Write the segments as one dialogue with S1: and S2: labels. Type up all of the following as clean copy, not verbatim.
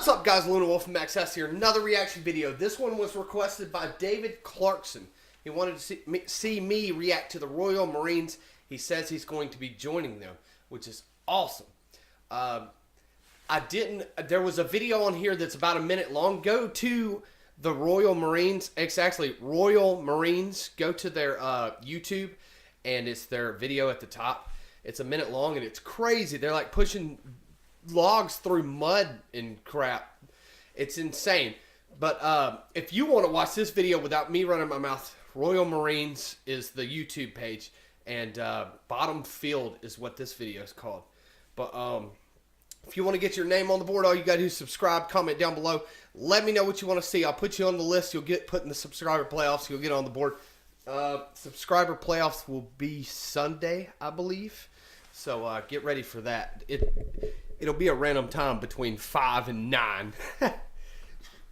S1: What's up, guys? Luna Wolf from XS here. Another reaction video. This one was requested by David Clarkson. He wanted to see me react to the Royal Marines. He says he's going to be joining them, which is awesome. There was a video on here that's about a minute long. Go to the Royal Marines. It's actually Royal Marines. Go to their YouTube, and it's their video at the top. It's a minute long, and it's crazy. They're like pushing logs through mud and crap. It's insane. But if you want to watch this video without me running my mouth, Royal Marines is the YouTube page, and Bottom Field is what this video is called. But if you want to get your name on the board, all you got to do is subscribe, comment down below. Let me know what you want to see. I'll put you on the list. You'll get put in the subscriber playoffs. You'll get on the board. Subscriber playoffs will be Sunday, I believe. So get ready for that. It'll be a random time between 5 and 9. It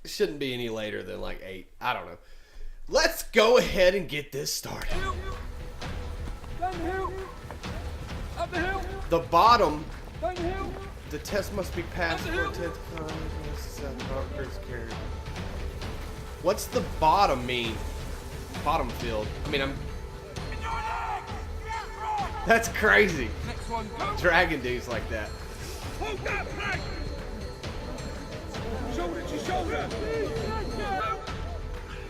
S1: shouldn't be any later than like 8. I don't know. Let's go ahead and get this started.
S2: Down the hill. Up the hill.
S1: The bottom.
S2: Down the hill.
S1: The test must be passed for 10th carry. What's the bottom mean? Bottom field. I mean, that's crazy.
S2: Next one. Go.
S1: Dragon dudes like that.
S2: Hold that flag. Shoulder to shoulder.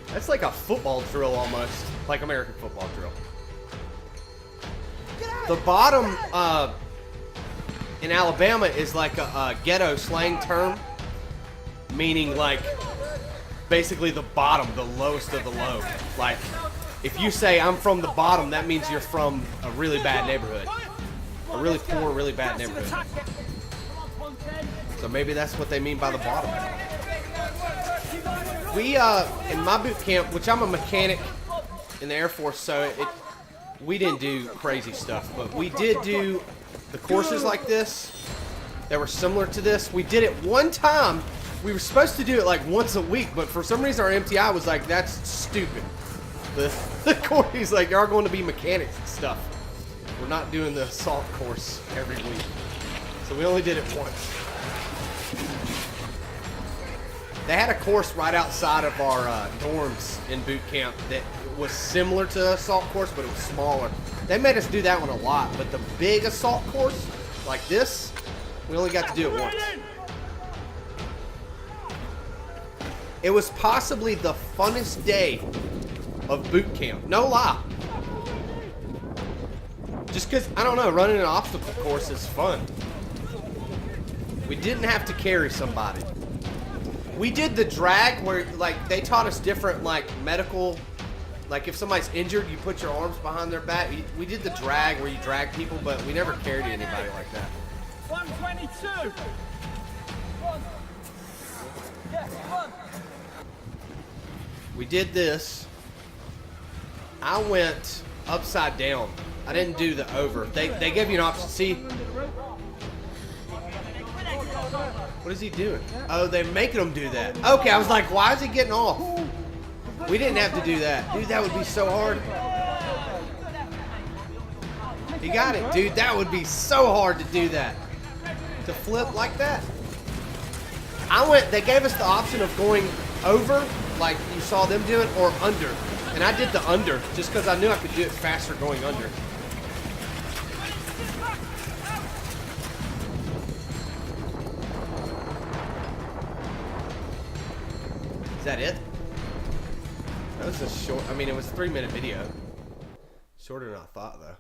S1: That's like a football drill almost. Like American football drill. The bottom in Alabama is like a ghetto slang term, meaning like basically the bottom, the lowest of the low. Like if you say I'm from the bottom, that means you're from a really bad neighborhood. A really poor, really bad neighborhood. So maybe that's what they mean by the bottom. We, in my boot camp, which I'm a mechanic in the Air Force, so we didn't do crazy stuff, but we did do the courses like this that were similar to this. We did it one time. We were supposed to do it like once a week, but for some reason our MTI was like, that's stupid. The course, he's like, y'all going to be mechanics and stuff. We're not doing the assault course every week. So we only did it once. They had a course right outside of our dorms in boot camp that was similar to the assault course, but it was smaller. They made us do that one a lot, but the big assault course, like this, we only got to do it once. It was possibly the funnest day of boot camp. No lie. Just because, I don't know, running an obstacle course is fun. We didn't have to carry somebody. We did the drag where, like, they taught us different, like, medical, like, if somebody's injured, you put your arms behind their back. We did the drag where you drag people, but we never carried anybody like that.
S2: 122.
S1: We did this. I went upside down. I didn't do the over. They gave you an option. See? What is he doing? Oh, they're making him do that. Okay, I was like, why is he getting off? We didn't have to do that. Dude, that would be so hard. He got it, dude. That would be so hard to do that. To flip like that. They gave us the option of going over, like you saw them doing, or under. And I did the under, just because I knew I could do it faster going under. Is that it? That was a short, I mean, it was a 3-minute video. Shorter than I thought, though.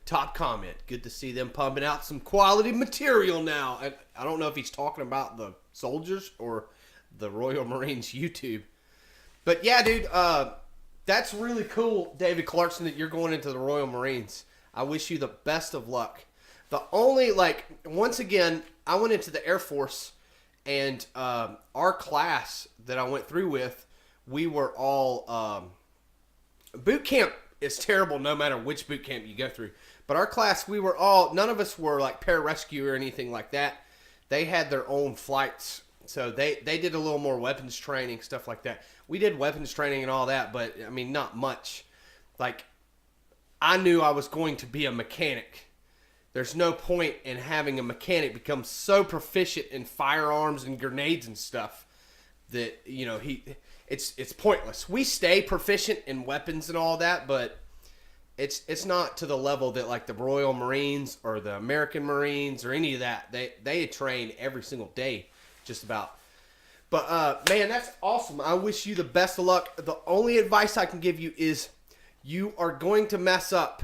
S1: Top comment. Good to see them pumping out some quality material now. And I don't know if he's talking about the soldiers or the Royal Marines YouTube. But yeah, dude, that's really cool, David Clarkson, that you're going into the Royal Marines. I wish you the best of luck. The only, like, once again, I went into the Air Force, and our class that I went through with, we were all, boot camp is terrible no matter which boot camp you go through. But our class, we were all, none of us were like pararescue or anything like that. They had their own flights. So they did a little more weapons training, stuff like that. We did weapons training and all that, but I mean, not much. Like, I knew I was going to be a mechanic. there's no point in having a mechanic become so proficient in firearms and grenades and stuff that, you know, it's pointless. We stay proficient in weapons and all that, but it's not to the level that like the Royal Marines or the American Marines or any of that. They train every single day, just about. But man, that's awesome. I wish you the best of luck. The only advice I can give you is you are going to mess up,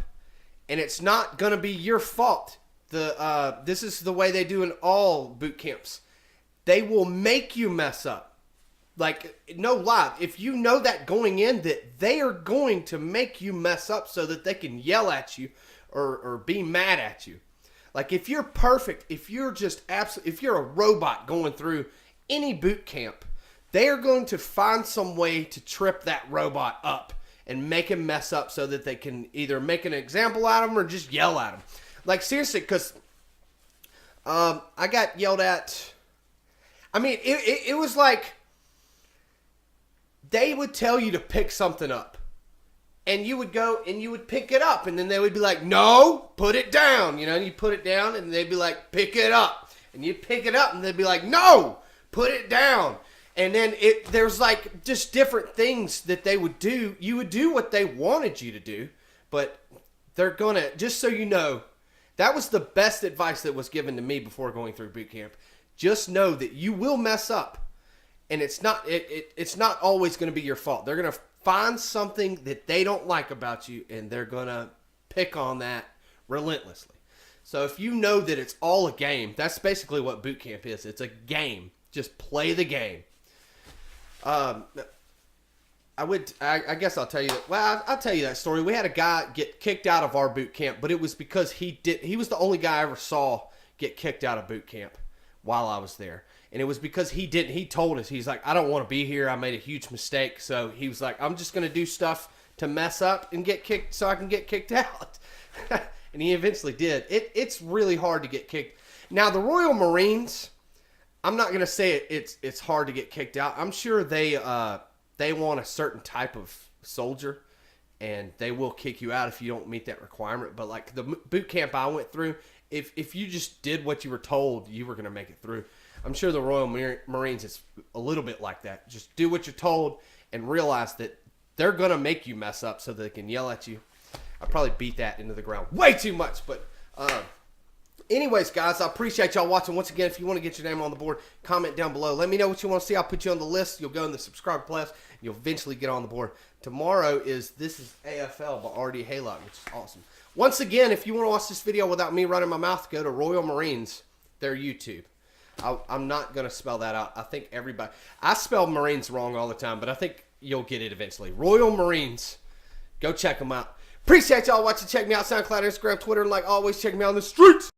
S1: and it's not going to be your fault. This is the way they do in all boot camps. They will make you mess up. Like, no lie. If you know that going in, that they are going to make you mess up so that they can yell at you or be mad at you. Like, if you're perfect, if you're just if you're a robot going through any boot camp, they are going to find some way to trip that robot up and make him mess up so that they can either make an example out of him or just yell at him. Like, seriously, because I got yelled at. I mean, it was like they would tell you to pick something up, and you would go and you would pick it up, and then they would be like, no, put it down, you know, and you put it down, and they'd be like, pick it up, and you pick it up, and they'd be like, no, put it down. And then there's like just different things that they would do. You would do what they wanted you to do, but they're gonna, just so you know, that was the best advice that was given to me before going through boot camp. Just know that you will mess up. And it's not always going to be your fault. They're going to find something that they don't like about you, and they're going to pick on that relentlessly. So if you know that it's all a game, that's basically what boot camp is. It's a game. Just play the game. I guess I'll tell you that. Well, I'll tell you that story. We had a guy get kicked out of our boot camp, but it was because he was the only guy I ever saw get kicked out of boot camp while I was there. And it was because he told us, he's like, I don't want to be here. I made a huge mistake. So he was like, I'm just going to do stuff to mess up and get kicked so I can get kicked out. And he eventually did. It's really hard to get kicked. Now, the Royal Marines, I'm not going to say it's hard to get kicked out. I'm sure they want a certain type of soldier, and they will kick you out if you don't meet that requirement. But like the boot camp I went through, if you just did what you were told, you were going to make it through. I'm sure the Royal Marines is a little bit like that. Just do what you're told and realize that they're going to make you mess up so they can yell at you. I probably beat that into the ground way too much. But anyways, guys, I appreciate y'all watching. Once again, if you want to get your name on the board, comment down below. Let me know what you want to see. I'll put you on the list. You'll go in the subscribe class. You'll eventually get on the board. Tomorrow this is AFL by RD Haylock, which is awesome. Once again, if you want to watch this video without me running my mouth, go to Royal Marines, their YouTube. I'm not going to spell that out. I think everybody... I spell Marines wrong all the time, but I think you'll get it eventually. Royal Marines. Go check them out. Appreciate y'all watching. Check me out, SoundCloud, Instagram, Twitter, and like always, check me out on the streets.